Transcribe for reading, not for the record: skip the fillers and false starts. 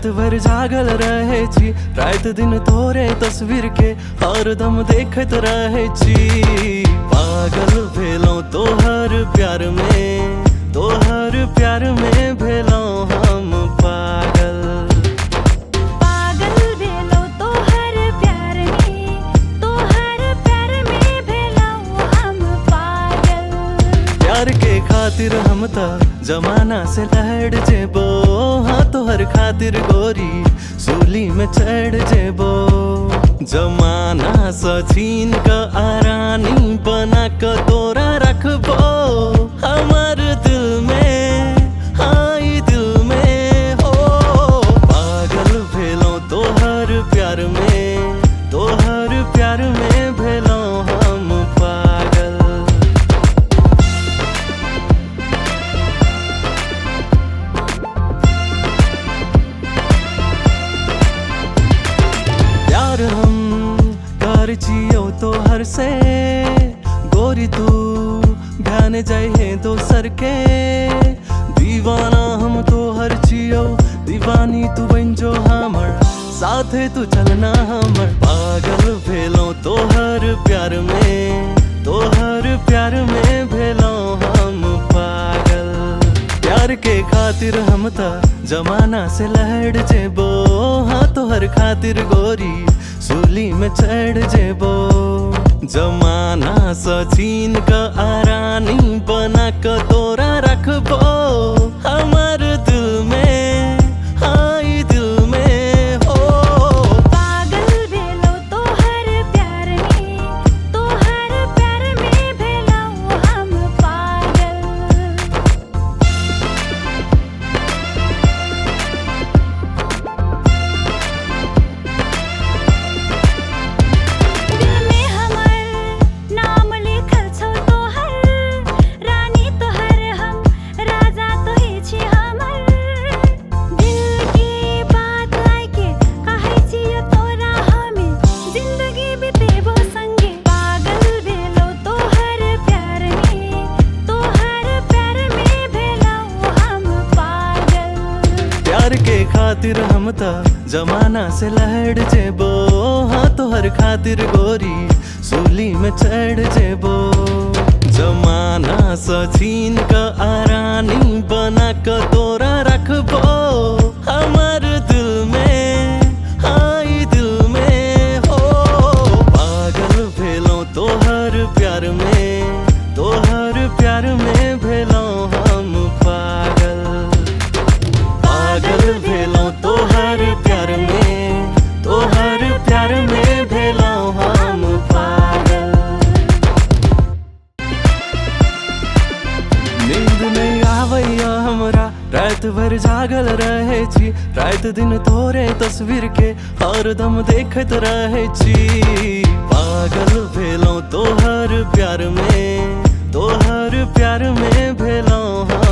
रात भर जागल रहे छी, रात दिन तोरे तस्वीर के हरदम देखत रहे छी। पागल भेलौं तोहर प्यार में, तोहर प्यार में भेलौं हम पागल। पागल भेलौं तोहर प्यार में, तोहर प्यार में भेलौं हम पागल। प्यार के खातिर हम त जमाना से लड़ जेबो, हाँ तोहर खातिर गोरी सूली में चढ़ जेबो। जमाना से छीन क आरानी बना क तोरा रखबो हमार दिल में, हाँ ई दिल में हो। पागल भेलौं तोहर प्यार में, तोहर प्यार में भेलौं हम पागल। प्यार हम कर जियो तोहर से गोरी, तू ध्यान जाइए दोसर के। दीवाना हम तोहर जियो, दीवानी तू बन जो हमर, साथे तू चलना हमर। पागल भेलौं तोहर प्यार में, तोहर प्यार में भेलौं हम पागल। प्यार के खातिर हम त जमाना से लड़ जेबो, हाँ तोहर खातिर गोरी सूली में चढ़ जेबो। जमाना से छीन क आरानी बना क तोरा रखबो हमार दिल में, हाँ ई दिल में हो। पागल भेलौं तोहर प्यार में, तोहर प्यार में भेलौं हम पागल। दिल में हमर नाम लिखल छौ तोहर, रानी तोहर हम, राजा तोही छी हमर। दिल की बात लाइके कहै छियो तोरा हमें, जिंदगी बितेबो संगे। पागल भेलौं तोहर प्यार में, तोहर प्यार में भेलौं हम पागल। प्यार के खातिर हम त जमाना से लड़ जेबो, हाँ तोहर खातिर गोरी सूली में चढ़ जेबो। जमाना से छीन क आरानी बना क तोरा रखबो हमार दिल में, हाँ ई दिल में हो। पागल भेलौं तोहर प्यार में, तोहर प्यार में भेलौं हम पागल। पागल भेलौं तोहर प्यार में, तोहर प्यार में भेलौं हम पागल। नींद नहीं आवैया हमरा, रात भर जागल रहे छी, रात दिन तोरे तस्वीर के हरदम देखत रहे छी। पागल भेलौं तोहर प्यार में, तोहर प्यार में भेलौं हम